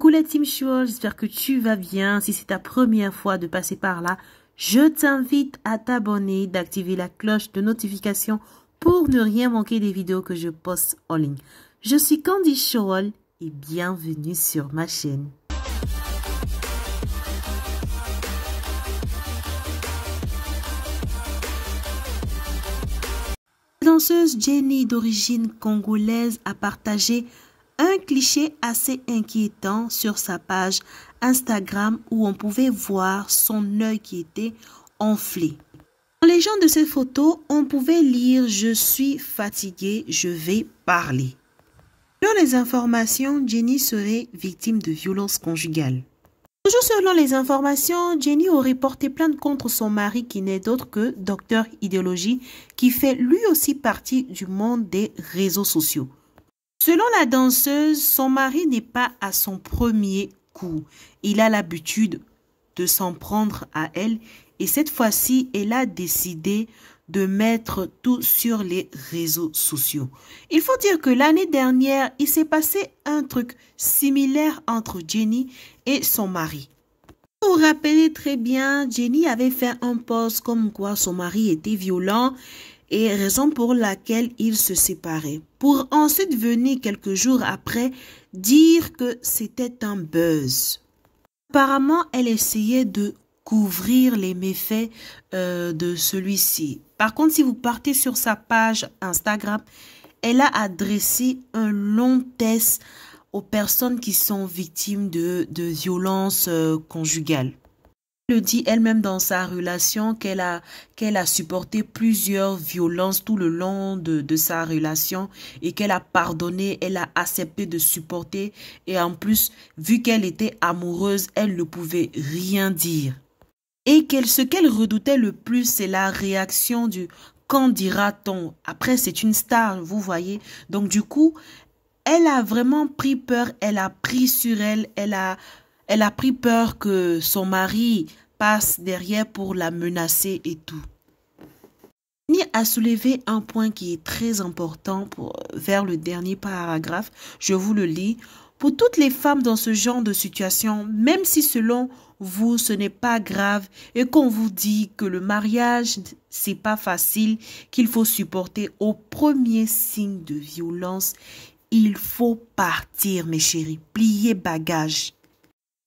Coucou la team Chouol, j'espère que tu vas bien. Si c'est ta première fois de passer par là, je t'invite à t'abonner, d'activer la cloche de notification pour ne rien manquer des vidéos que je poste en ligne. Je suis Candy Chouol et bienvenue sur ma chaîne. La danseuse Jenny d'origine congolaise a partagé un cliché assez inquiétant sur sa page Instagram où on pouvait voir son œil qui était enflé. Dans les gens de cette photo, on pouvait lire « Je suis fatiguée, je vais parler ». Selon les informations, Jenny serait victime de violences conjugales. Toujours selon les informations, Jenny aurait porté plainte contre son mari qui n'est d'autre que Docteur Idéologie, qui fait lui aussi partie du monde des réseaux sociaux. Selon la danseuse, son mari n'est pas à son premier coup. Il a l'habitude de s'en prendre à elle et cette fois-ci, elle a décidé de mettre tout sur les réseaux sociaux. Il faut dire que l'année dernière, il s'est passé un truc similaire entre Jenny et son mari. Vous vous rappelez très bien, Jenny avait fait un post comme quoi son mari était violent et raison pour laquelle ils se séparaient. Pour ensuite venir quelques jours après dire que c'était un buzz. Apparemment, elle essayait de couvrir les méfaits de celui-ci. Par contre, si vous partez sur sa page Instagram, elle a adressé un long test aux personnes qui sont victimes de violences conjugales. Elle le dit elle-même dans sa relation qu'elle a supporté plusieurs violences tout le long de sa relation et qu'elle a pardonné, elle a accepté de supporter et en plus, vu qu'elle était amoureuse, elle ne pouvait rien dire. Et ce qu'elle redoutait le plus, c'est la réaction du « qu'en dira-t-on » Après, c'est une star, vous voyez. Donc du coup, elle a vraiment pris peur, elle a pris sur elle, elle a pris peur que son mari passe derrière pour la menacer et tout. Jenny a soulevé un point qui est très important vers le dernier paragraphe. Je vous le lis. Pour toutes les femmes dans ce genre de situation, même si selon vous ce n'est pas grave et qu'on vous dit que le mariage c'est pas facile, qu'il faut supporter au premier signe de violence, il faut partir mes chéris, plier bagage.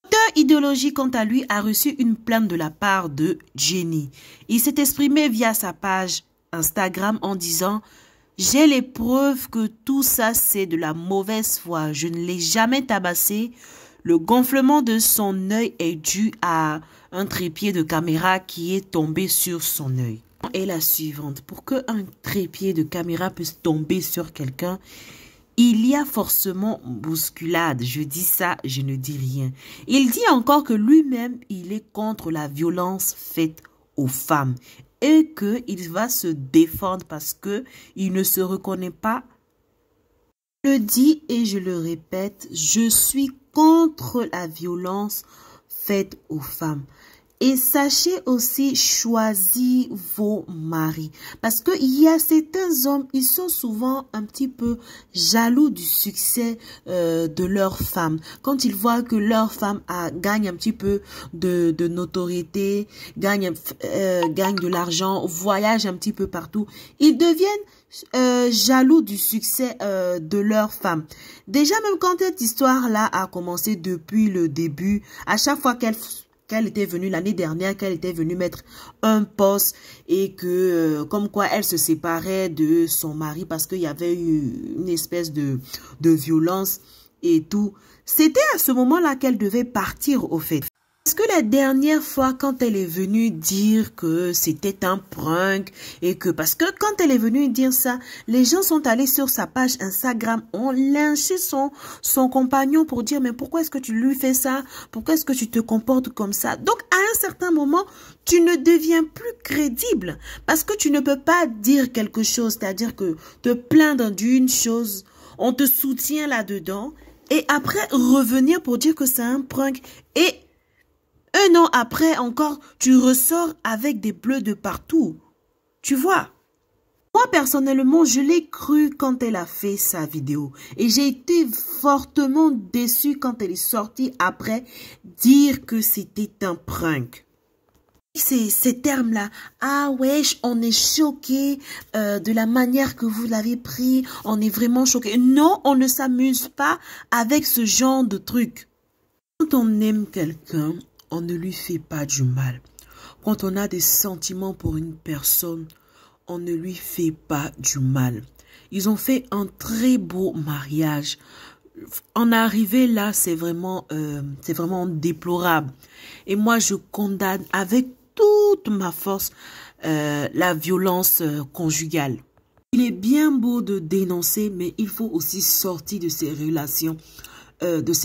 Docteur Idéologie, quant à lui, a reçu une plainte de la part de Jenny. Il s'est exprimé via sa page Instagram en disant « J'ai les preuves que tout ça c'est de la mauvaise foi. Je ne l'ai jamais tabassé. Le gonflement de son œil est dû à un trépied de caméra qui est tombé sur son œil. » Et la suivante, pour qu'un trépied de caméra puisse tomber sur quelqu'un, il y a forcément bousculade. Je dis ça, je ne dis rien. Il dit encore que lui-même, il est contre la violence faite aux femmes et qu'il va se défendre parce qu'il ne se reconnaît pas. Je le dis et je le répète, je suis contre la violence faite aux femmes. Et sachez aussi choisir vos maris. Parce qu'il y a certains hommes, ils sont souvent un petit peu jaloux du succès de leur femme. Quand ils voient que leur femme gagne un petit peu de notoriété, gagne de l'argent, voyage un petit peu partout, ils deviennent jaloux du succès de leur femme. Déjà, même quand cette histoire-là a commencé depuis le début, à chaque fois qu'elle était venue l'année dernière, qu'elle était venue mettre un post et que comme quoi elle se séparait de son mari parce qu'il y avait eu une espèce de violence et tout. C'était à ce moment-là qu'elle devait partir au fait. Parce que la dernière fois, quand elle est venue dire que c'était un prank et que parce que quand elle est venue dire ça, les gens sont allés sur sa page Instagram, ont lynché son compagnon pour dire mais pourquoi est-ce que tu lui fais ça? Pourquoi est-ce que tu te comportes comme ça? Donc à un certain moment, tu ne deviens plus crédible parce que tu ne peux pas dire quelque chose, c'est-à-dire que te plaindre d'une chose, on te soutient là-dedans et après revenir pour dire que c'est un prank et un an après encore, tu ressors avec des bleus de partout. Tu vois? Moi, personnellement, je l'ai cru quand elle a fait sa vidéo. Et j'ai été fortement déçue quand elle est sortie après dire que c'était un prank. Ces termes-là, ah wesh, on est choqué de la manière que vous l'avez pris, on est vraiment choqué. Non, on ne s'amuse pas avec ce genre de truc. Quand on aime quelqu'un, on ne lui fait pas du mal. Quand on a des sentiments pour une personne, on ne lui fait pas du mal. Ils ont fait un très beau mariage. En arriver là, c'est vraiment déplorable. Et moi, je condamne avec toute ma force la violence conjugale. Il est bien beau de dénoncer, mais il faut aussi sortir de ces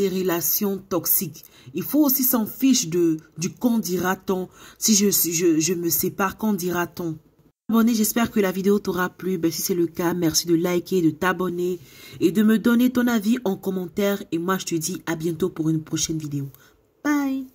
relations toxiques. Il faut aussi s'en fiche du qu'en dira-t-on. Si je me sépare, qu'en dira-t-on? Abonné, j'espère que la vidéo t'aura plu. Ben, si c'est le cas, merci de liker, de t'abonner et de me donner ton avis en commentaire. Et moi, je te dis à bientôt pour une prochaine vidéo. Bye!